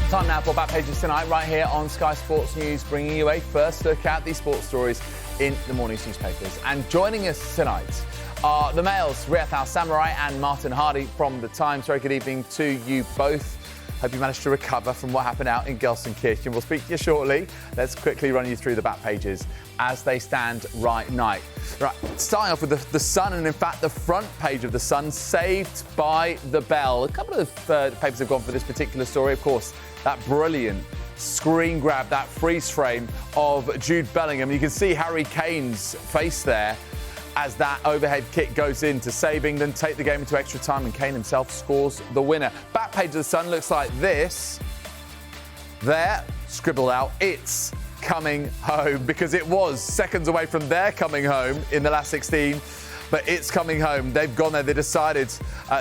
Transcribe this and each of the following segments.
Time now for Back Pages Tonight, right here on Sky Sports News, bringing you a first look at the sports stories in the morning's newspapers. And joining us tonight are the males, Riath, Al-Samarrai and Martin Hardy from The Times. Very good evening to you both. Hope you managed to recover from what happened out in Gelsenkirchen. We'll speak to you shortly. Let's quickly run you through the back pages as they stand right now. Right, starting off with the Sun, and in fact the front page of the Sun, saved by the bell. A couple of papers have gone for this particular story, of course. That brilliant screen grab, that freeze frame of Jude Bellingham. You can see Harry Kane's face there as that overhead kick goes in to save England, take the game into extra time, and Kane himself scores the winner. Back page of the Sun looks like this. There, scribbled out, it's coming home, because it was seconds away from their coming home in the last 16. But it's coming home. They've gone there. They decided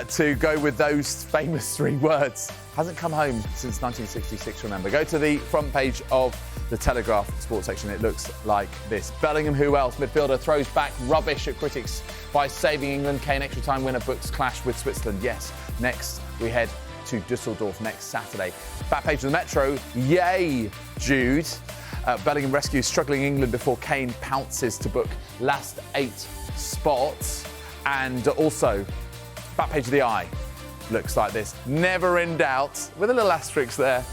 to go with those famous three words. Hasn't come home since 1966, remember. Go to the front page of the Telegraph sports section. It looks like this. Bellingham, who else? Midfielder throws back rubbish at critics by saving England. Kane extra time winner books clash with Switzerland. Yes, next we head to Dusseldorf next Saturday. Back page of the Metro. Yay, Jude. Bellingham rescues struggling England before Kane pounces to book last 8 spots. And also, back page of the Eye looks like this. Never in doubt, with a little asterisk there,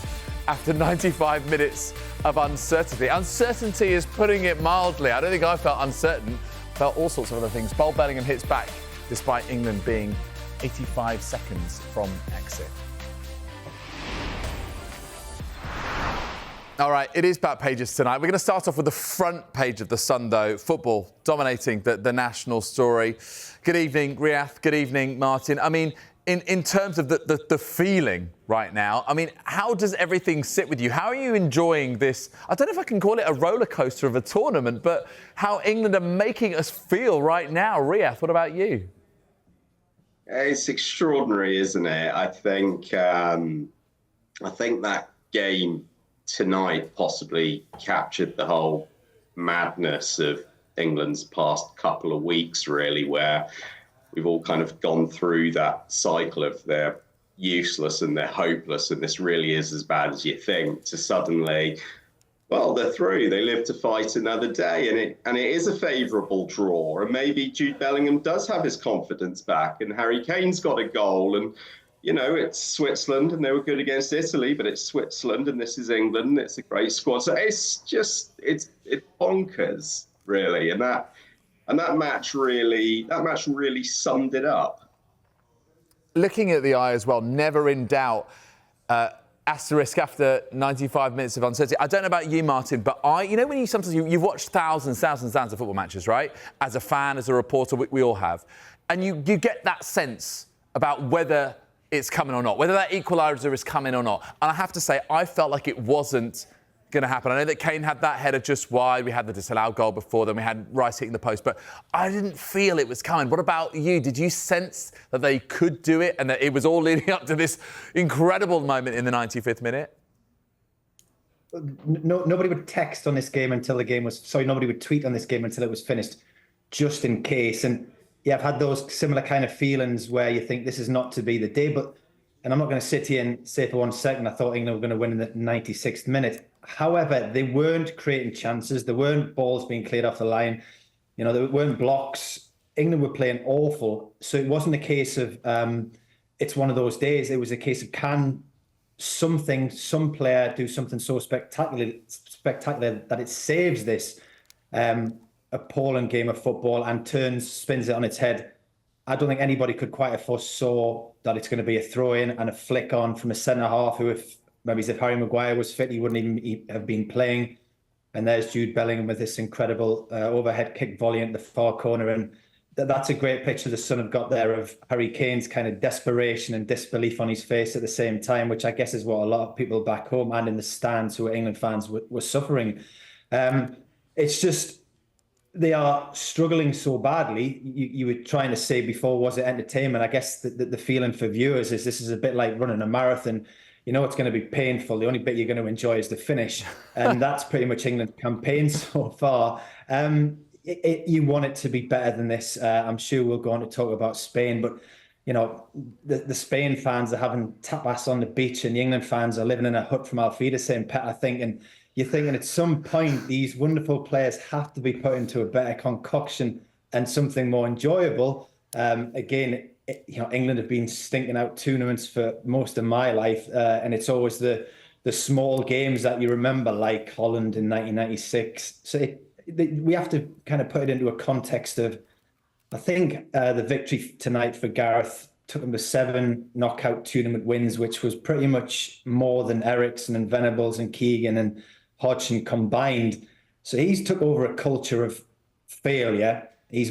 after 95 minutes of uncertainty. Uncertainty is putting it mildly. I don't think I felt uncertain. Felt all sorts of other things. Bold Bellingham hits back, despite England being 85 seconds from exit. All right, it is back pages tonight. We're going to start off with the front page of the Sun, though. Football dominating the national story. Good evening, Riath. Good evening, Martin. I mean, in terms of the feeling right now, I mean, how does everything sit with you? How are you enjoying this? I don't know if I can call it a roller coaster of a tournament, but how England are making us feel right now. Riath, what about you? It's extraordinary, isn't it? I think that game tonight possibly captured the whole madness of England's past couple of weeks, really, where we've all kind of gone through that cycle of they're useless and they're hopeless and this really is as bad as you think, to suddenly, well, they're through. They live to fight another day, and it is a favourable draw. And maybe Jude Bellingham does have his confidence back, and Harry Kane's got a goal, and you know, it's Switzerland and they were good against Italy, but it's Switzerland and this is England. It's a great squad. So it's bonkers, really. And that match really summed it up. Looking at the Eye as well, never in doubt. Asterisk after 95 minutes of uncertainty. I don't know about you, Martin, but you know when you sometimes you've watched thousands of football matches, right? As a fan, as a reporter, we all have. And you get that sense about whether it's coming or not, whether that equaliser is coming or not. And I have to say, I felt like it wasn't going to happen. I know that Kane had that header just wide. We had the disallowed goal before, then we had Rice hitting the post, but I didn't feel it was coming. What about you? Did you sense that they could do it and that it was all leading up to this incredible moment in the 95th minute? No, nobody would text on this game until the game was... Sorry, nobody would tweet on this game until it was finished, just in case. And yeah, I've had those similar kind of feelings where you think this is not to be the day. And I'm not going to sit here and say for 1 second I thought England were going to win in the 96th minute. However, they weren't creating chances. There weren't balls being cleared off the line. You know, there weren't blocks. England were playing awful. So it wasn't a case of it's one of those days. It was a case of can some player do something so spectacular that it saves this appalling game of football and spins it on its head. I don't think anybody could quite have foresaw that it's going to be a throw-in and a flick on from a centre-half who, if Harry Maguire was fit, he wouldn't even have been playing. And there's Jude Bellingham with this incredible overhead kick volley into the far corner. And that's a great picture the Sun have got there of Harry Kane's kind of desperation and disbelief on his face at the same time, which I guess is what a lot of people back home and in the stands who are England fans were suffering. It's just... they are struggling so badly. You were trying to say before, was it entertainment? I guess the feeling for viewers is this is a bit like running a marathon. You know it's going to be painful. The only bit you're going to enjoy is the finish. And that's pretty much England's campaign so far. You want it to be better than this. I'm sure we'll go on to talk about Spain. But the Spain fans are having tapas on the beach and the England fans are living in a hut from Al-Samarrai pet, I think. And you're thinking at some point, these wonderful players have to be put into a better concoction and something more enjoyable. Again, England have been stinking out tournaments for most of my life. And it's always the small games that you remember, like Holland in 1996. So we have to kind of put it into a context of, I think the victory tonight for Gareth took him to 7 knockout tournament wins, which was pretty much more than Ericsson and Venables and Keegan and Hodgson combined. So he's took over a culture of failure. He's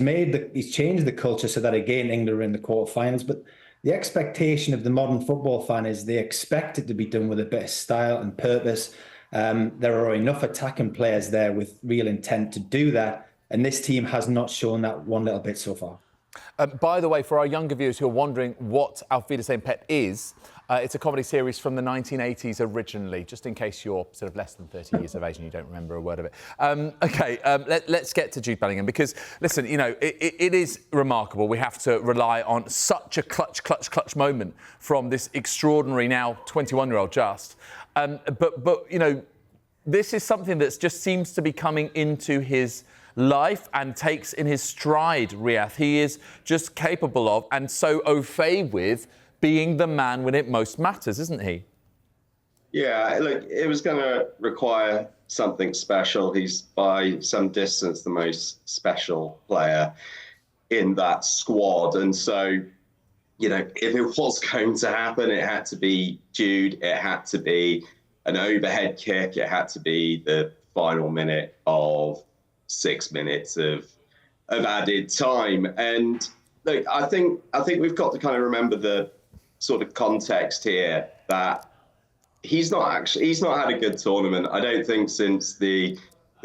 changed the culture so that, again, England are in the quarterfinals. But the expectation of the modern football fan is they expect it to be done with a bit of style and purpose. There are enough attacking players there with real intent to do that. And this team has not shown that one little bit so far. By the way, for our younger viewers who are wondering what Auf Wiedersehen Pet is, it's a comedy series from the 1980s originally, just in case you're sort of less than 30 years of age and you don't remember a word of it. Let's get to Jude Bellingham, because, listen, it is remarkable. We have to rely on such a clutch moment from this extraordinary, now 21-year-old just. But this is something that just seems to be coming into his life and takes in his stride, Riath. He is just capable of, and so au fait with, being the man when it most matters, isn't he? Yeah, look, it was going to require something special. He's by some distance the most special player in that squad. And so, if it was going to happen, it had to be Jude. It had to be an overhead kick. It had to be the final minute of 6 minutes of added time. And look, I think we've got to kind of remember the sort of context here, that he's not had a good tournament. I don't think since the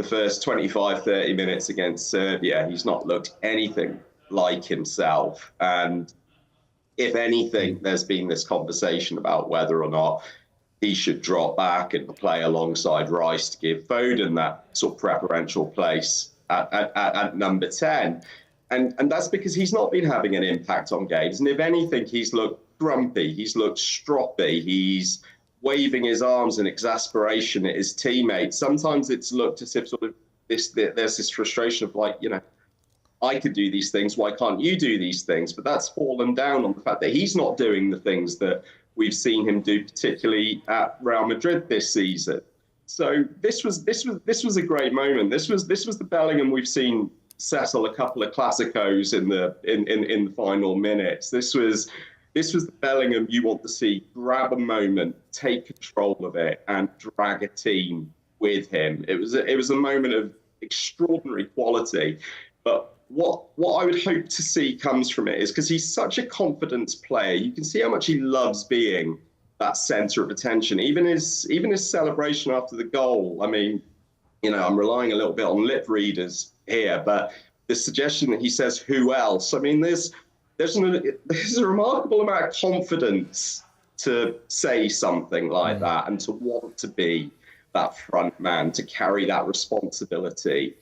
first 25, 30 minutes against Serbia, he's not looked anything like himself. And if anything, there's been this conversation about whether or not he should drop back and play alongside Rice to give Foden that sort of preferential place at number 10. And that's because he's not been having an impact on games. And if anything, he's looked grumpy, he's looked stroppy, he's waving his arms in exasperation at his teammates. Sometimes it's looked as if there's this frustration of I could do these things, why can't you do these things? But that's fallen down on the fact that he's not doing the things that we've seen him do, particularly at Real Madrid this season. So this was a great moment. This was the Bellingham we've seen settle a couple of Clásicos in the final minutes. This was the Bellingham you want to see grab a moment, take control of it, and drag a team with him. It was a moment of extraordinary quality. But what I would hope to see comes from it is, because he's such a confidence player, you can see how much he loves being that centre of attention. Even his celebration after the goal. I mean, I'm relying a little bit on lip readers here, but the suggestion that he says, "Who else?" I mean, there's a remarkable amount of confidence to say something like that and to want to be that front man, to carry that responsibility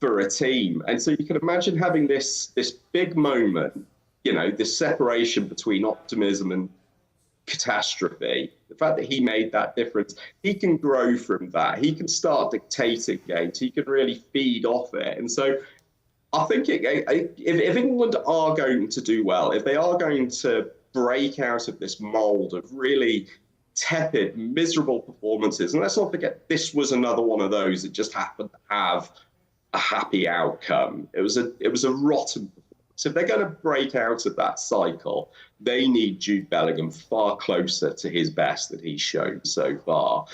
for a team. And so you can imagine having this big moment, this separation between optimism and catastrophe. The fact that he made that difference, he can grow from that. He can start dictating games. He can really feed off it. And so I think if England are going to do well, if they are going to break out of this mould of really tepid, miserable performances, and let's not forget, this was another one of those that just happened to have a happy outcome. It was a rotten performance. If they're going to break out of that cycle, they need Jude Bellingham far closer to his best that he's shown so far.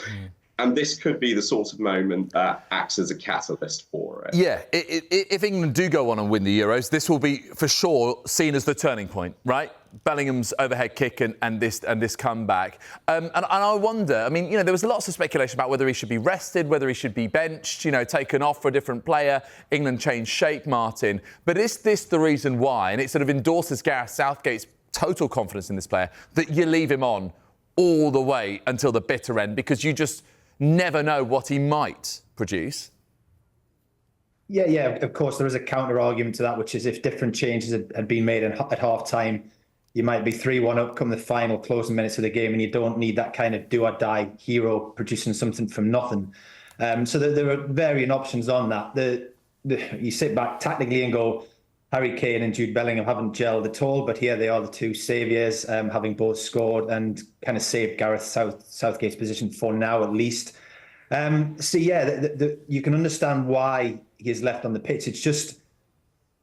And this could be the sort of moment that acts as a catalyst for it. Yeah, if England do go on and win the Euros, this will be for sure seen as the turning point, right? Bellingham's overhead kick and this comeback. And I wonder, I mean, there was lots of speculation about whether he should be rested, whether he should be benched, taken off for a different player. England changed shape, Martin. But is this the reason why, and it sort of endorses Gareth Southgate's total confidence in this player, that you leave him on all the way until the bitter end, because you just never know what he might produce? Yeah, of course, there is a counter argument to that, which is if different changes had been made at half time, you might be 3-1 up come the final closing minutes of the game, and you don't need that kind of do-or-die hero producing something from nothing. So there are varying options on that. You sit back tactically and go, Harry Kane and Jude Bellingham haven't gelled at all, but here they are, the two saviours, having both scored and kind of saved Gareth Southgate's position for now at least. So yeah, you can understand why he is left on the pitch. It's just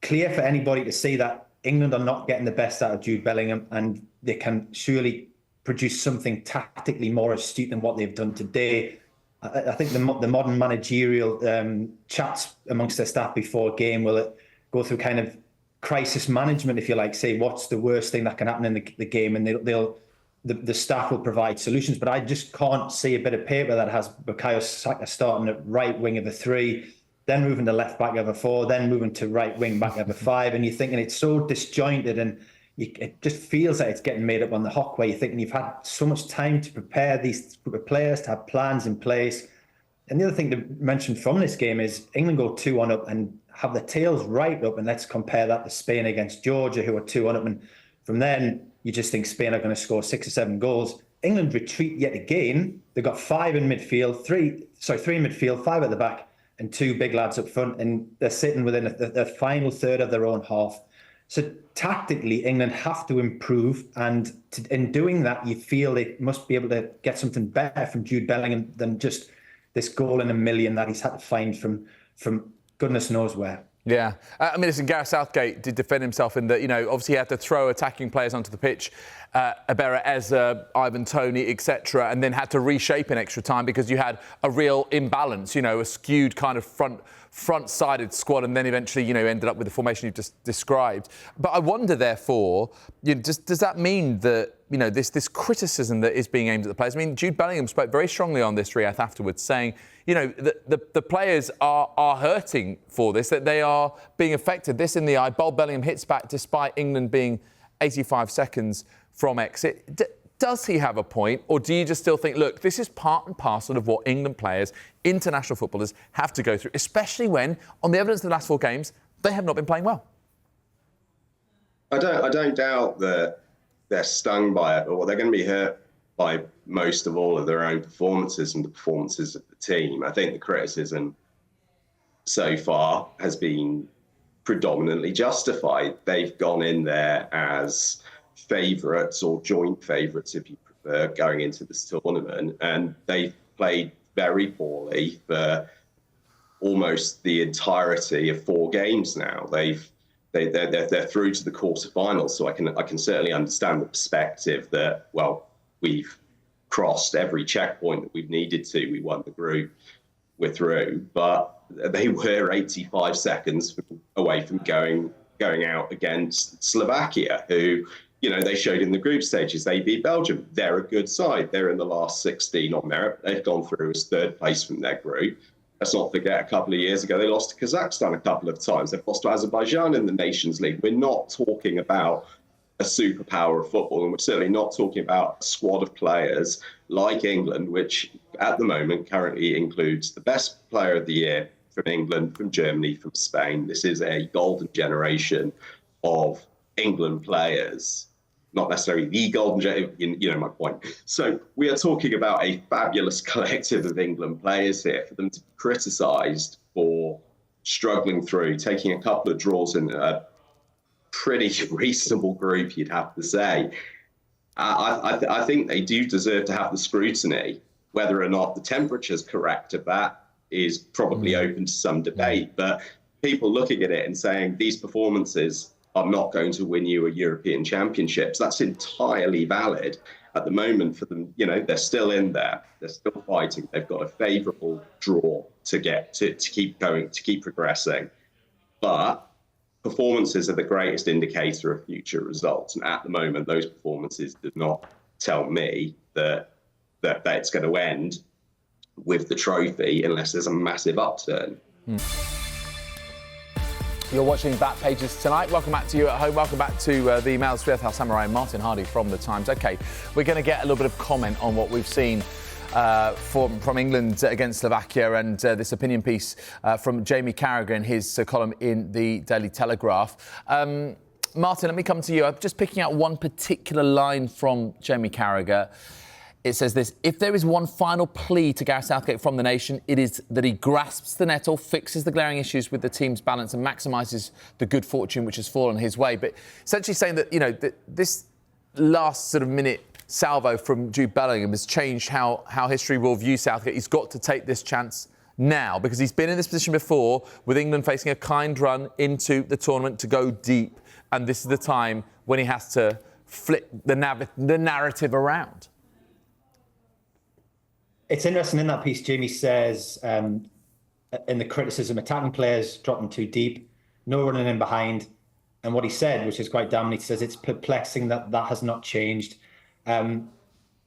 clear for anybody to see that England are not getting the best out of Jude Bellingham, and they can surely produce something tactically more astute than what they've done today. I think the modern managerial chats amongst their staff before a game will go through kind of crisis management, if you like, say what's the worst thing that can happen in the game, and the staff will provide solutions. But I just can't see a bit of paper that has Bukayo Saka starting at right wing of a 3, then moving to left back of a 4, then moving to right wing back of a 5, and you're thinking it's so disjointed, and it just feels like it's getting made up on the hop, where you're thinking you've had so much time to prepare these group of players, to have plans in place. And the other thing to mention from this game is England go 2-1 up and have the tails right up, and let's compare that to Spain against Georgia, who are 2-1 up, and from then you just think Spain are going to score 6 or 7 goals. England retreat yet again. They've got 5 in midfield, 3 in midfield, 5 at the back, and 2 big lads up front, and they're sitting within the final third of their own half. So tactically, England have to improve, and in doing that, you feel they must be able to get something better from Jude Bellingham than just this goal in a million that he's had to find from goodness knows where. Yeah. I mean, listen, Gareth Southgate did defend himself in that, obviously he had to throw attacking players onto the pitch, Abera, Eza, Ivan Toney, etc., and then had to reshape in extra time because you had a real imbalance, a skewed kind of front-sided squad, and then eventually, ended up with the formation you've just described. But I wonder, therefore, does that mean that, this criticism that is being aimed at the players? I mean, Jude Bellingham spoke very strongly on this, Riath, afterwards, saying, the players are hurting for this, that they are being affected. This in the eye, Bold Bellingham hits back despite England being 85 seconds from exit. Does he have a point, or do you just still think, look, this is part and parcel of what England players, international footballers, have to go through, especially when, on the evidence of the last 4 games, they have not been playing well? I don't doubt that they're stung by it, or they're going to be hurt by most of all of their own performances and the performances of the team. I think the criticism so far has been predominantly justified. They've gone in there as favourites, or joint favourites if you prefer, going into this tournament, and they've played very poorly for almost the entirety of 4 games now. They're through to the quarterfinals, so I can certainly understand the perspective that, well, we've crossed every checkpoint that we've needed to. We won the group, we're through, but they were 85 seconds away from going out against Slovakia, who, they showed in the group stages. They beat Belgium. They're a good side. They're in the last 16 on merit. They've gone through as 3rd place from their group. Let's not forget, a couple of years ago, they lost to Kazakhstan a couple of times. They've lost to Azerbaijan in the Nations League. We're not talking about a superpower of football, and we're certainly not talking about a squad of players like England, which at the moment currently includes the best player of the year from England, from Germany, from Spain. This is a golden generation of England players. Not necessarily the golden generation, my point. So we are talking about a fabulous collective of England players here. For them to be criticised for struggling through, taking a couple of draws in a pretty reasonable group, you'd have to say. I think they do deserve to have the scrutiny. Whether or not the temperature's correct of that is probably open to some debate. But people looking at it and saying these performances are not going to win you a European Championships, that's entirely valid. At the moment for them, they're still in there. They're still fighting. They've got a favourable draw to get to keep going, to keep progressing. But performances are the greatest indicator of future results. And at the moment, those performances do not tell me that it's going to end with the trophy unless there's a massive upturn. You're watching Back Pages tonight. Welcome back to you at home. Welcome back to the Mail's Riath, Al-Samarrai and Martin Hardy from The Times. OK, we're going to get a little bit of comment on what we've seen from England against Slovakia, and this opinion piece from Jamie Carragher in his column in the Daily Telegraph. Martin, let me come to you. I'm just picking out one particular line from Jamie Carragher. It says this: if there is one final plea to Gareth Southgate from the nation, it is that he grasps the nettle, fixes the glaring issues with the team's balance and maximises the good fortune which has fallen his way. But essentially saying that, that this last sort of minute salvo from Jude Bellingham has changed how history will view Southgate. He's got to take this chance now because he's been in this position before with England facing a kind run into the tournament to go deep. And this is the time when he has to flip the narrative around. It's interesting in that piece, Jamie says, in the criticism, attacking players dropping too deep, no running in behind. And what he said, which is quite damning, he says it's perplexing that has not changed.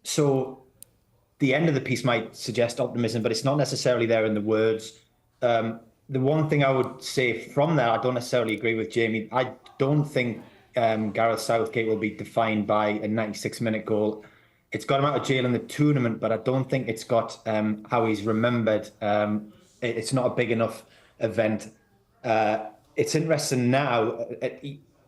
So the end of the piece might suggest optimism, but it's not necessarily there in the words. The one thing I would say from that, I don't necessarily agree with Jamie. I don't think Gareth Southgate will be defined by a 96-minute goal. It's got him out of jail in the tournament, but I don't think it's got how he's remembered. It's not a big enough event. It's interesting now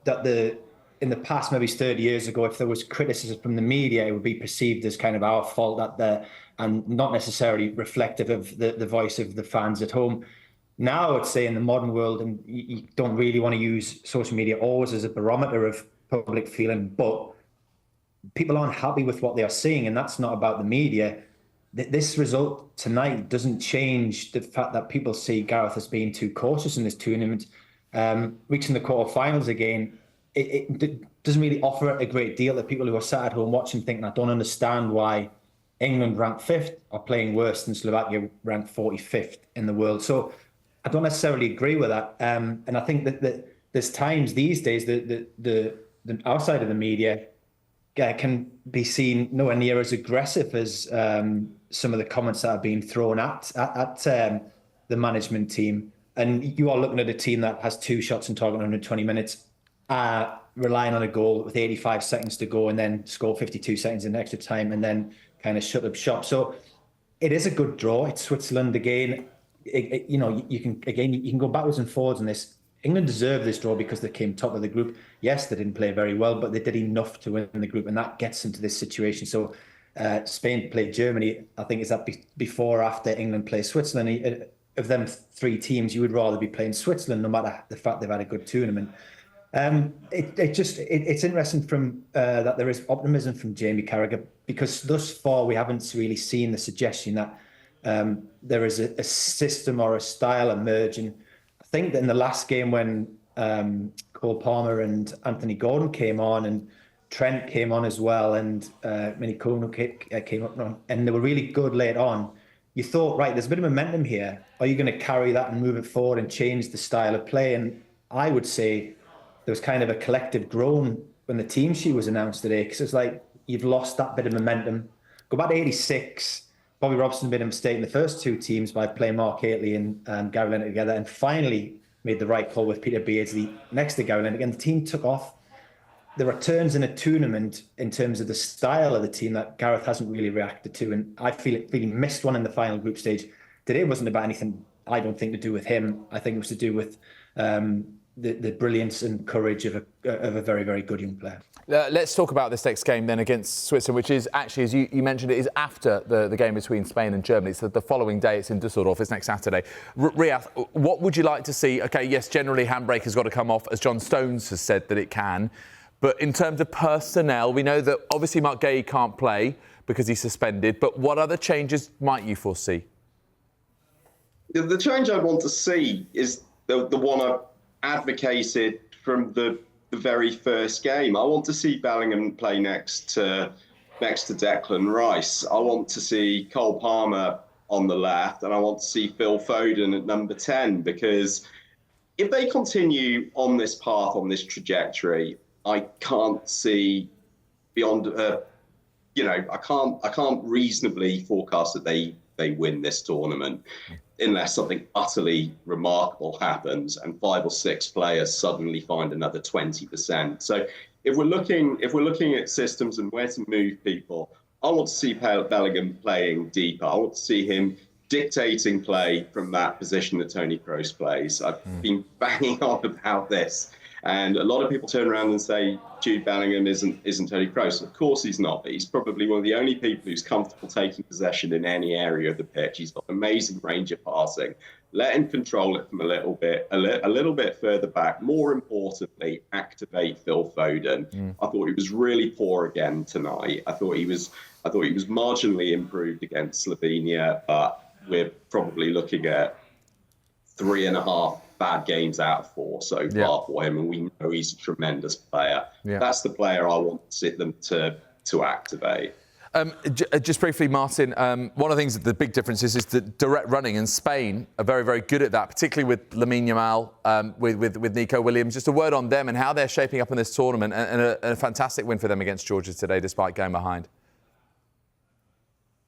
that in the past, maybe 30 years ago, if there was criticism from the media, it would be perceived as kind of our fault and not necessarily reflective of the voice of the fans at home. Now, I would say in the modern world, and you don't really want to use social media always as a barometer of public feeling, but people aren't happy with what they are seeing, and that's not about the media. This result tonight doesn't change the fact that people see Gareth as being too cautious in this tournament. Reaching the quarterfinals again, it doesn't really offer a great deal to people who are sat at home watching, thinking, I don't understand why England ranked 5th are playing worse than Slovakia ranked 45th in the world. So I don't necessarily agree with that. And I think that there's times these days that the outside of the media can be seen nowhere near as aggressive as some of the comments that have been thrown at the management team. And you are looking at a team that has 2 shots on target in 120 minutes, relying on a goal with 85 seconds to go and then score 52 seconds in extra time and then kind of shut up shop. So it is a good draw. It's Switzerland again. You can go backwards and forwards on this. England deserve this draw because they came top of the group. Yes, they didn't play very well, but they did enough to win the group, and that gets into this situation. So Spain played Germany. I think is that before or after England plays Switzerland. Of them 3 teams, you would rather be playing Switzerland, no matter the fact they've had a good tournament. It's interesting from that there is optimism from Jamie Carragher, because thus far we haven't really seen the suggestion that there is a system or a style emerging. I think that in the last game when Cole Palmer and Anthony Gordon came on and Trent came on as well, and Minikono came up, and they were really good late on. You thought, right, there's a bit of momentum here. Are you going to carry that and move it forward and change the style of play? And I would say there was kind of a collective groan when the team sheet was announced today, because it's like, you've lost that bit of momentum. Go back to 86. Bobby Robson made a mistake in the first 2 teams by playing Mark Haitley and Gary Lineker together, and finally made the right call with Peter Beardsley next to Gary Lineker. And the team took off. There are turns in a tournament in terms of the style of the team that Gareth hasn't really reacted to. And I feel he missed one in the final group stage. Today wasn't about anything, I don't think, to do with him. I think it was to do with the brilliance and courage of a very, very good young player. Let's talk about this next game then against Switzerland, which is actually, as you mentioned, it is after the game between Spain and Germany. So the following day, it's in Düsseldorf. It's next Saturday. Riath, what would you like to see? OK, yes, generally handbrake has got to come off, as John Stones has said that it can. But in terms of personnel, we know that obviously Mark Gay can't play because he's suspended. But what other changes might you foresee? The change I want to see is the one I've advocated from the very first game. I want to see Bellingham play next to Declan Rice. I want to see Cole Palmer on the left, and I want to see Phil Foden at number 10, because if they continue on this path, on this trajectory, I can't see beyond, I can't reasonably forecast that they win this tournament unless something utterly remarkable happens and 5 or 6 players suddenly find another 20%. So if we're looking at systems and where to move people, I want to see Bellingham playing deeper. I want to see him dictating play from that position that Toni Kroos plays. I've been banging on about this And a lot of people turn around and say Jude Bellingham isn't Tony Kroos. Of course he's not, but he's probably one of the only people who's comfortable taking possession in any area of the pitch. He's got amazing range of passing. Let him control it from a little bit further back. More importantly, activate Phil Foden. I thought he was really poor again tonight. I thought he was marginally improved against Slovenia, but we're probably looking at 3.5 bad games out of 4 so far for him, and we know he's a tremendous player. That's the player I want them to activate. Just briefly, Martin, one of the things, the big difference is that direct running, and Spain are very, very good at that, particularly with Lamine Yamal, with Nico Williams. Just a word on them and how they're shaping up in this tournament, and a fantastic win for them against Georgia today, despite going behind.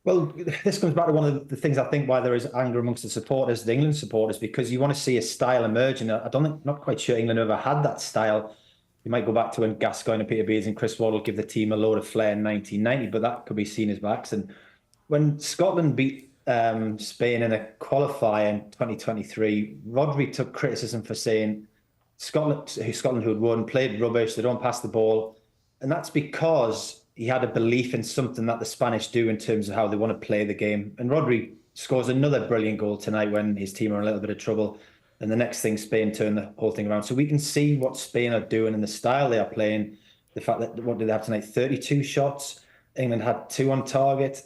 Well, this comes back to one of the things I think why there is anger amongst the supporters, the England supporters, because you want to see a style emerge. And not quite sure England ever had that style. You might go back to when Gascoigne and Peter Beers and Chris Waddle give the team a load of flair in 1990, but that could be seen as by accident. When Scotland beat Spain in a qualifier in 2023, Rodri took criticism for saying Scotland who had won, played rubbish, they don't pass the ball. And that's because he had a belief in something that the Spanish do in terms of how they want to play the game. And Rodri scores another brilliant goal tonight when his team are in a little bit of trouble. And the next thing, Spain turn the whole thing around. So we can see what Spain are doing and the style they are playing. The fact that, what did they have tonight? 32 shots. England had 2 on target.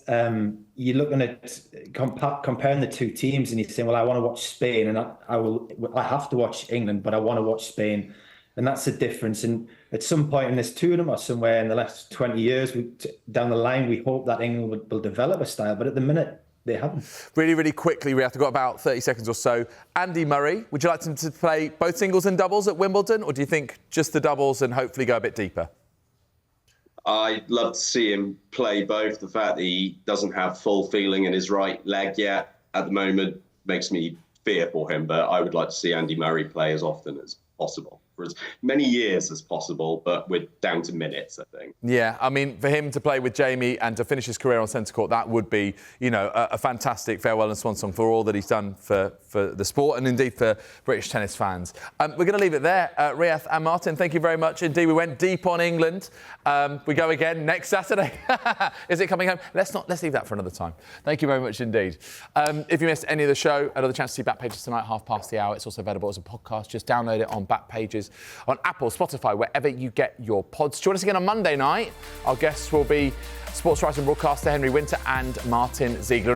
You're looking at comparing the two teams and you're saying, well, I want to watch Spain and I have to watch England, but I want to watch Spain. And that's the difference. And at some point in this tournament or somewhere in the last 20 years, down the line, we hope that England will develop a style. But at the minute, they haven't. Really, really quickly, we have to go about 30 seconds or so. Andy Murray, would you like him to play both singles and doubles at Wimbledon? Or do you think just the doubles and hopefully go a bit deeper? I'd love to see him play both. The fact that he doesn't have full feeling in his right leg yet at the moment makes me fear for him. But I would like to see Andy Murray play as often as possible, for as many years as possible, but we're down to minutes, I think. Yeah, I mean, for him to play with Jamie and to finish his career on centre court, that would be, a fantastic farewell and swan song for all that he's done for the sport and indeed for British tennis fans. We're going to leave it there. Riath and Martin, thank you very much indeed. We went deep on England. We go again next Saturday. Is it coming home? Let's leave that for another time. Thank you very much indeed. If you missed any of the show, another chance to see Backpages tonight, 1:30. It's also available as a podcast. Just download it on Backpages on Apple, Spotify, wherever you get your pods. Join us again on Monday night. Our guests will be sports writer and broadcaster Henry Winter and Martin Ziegler.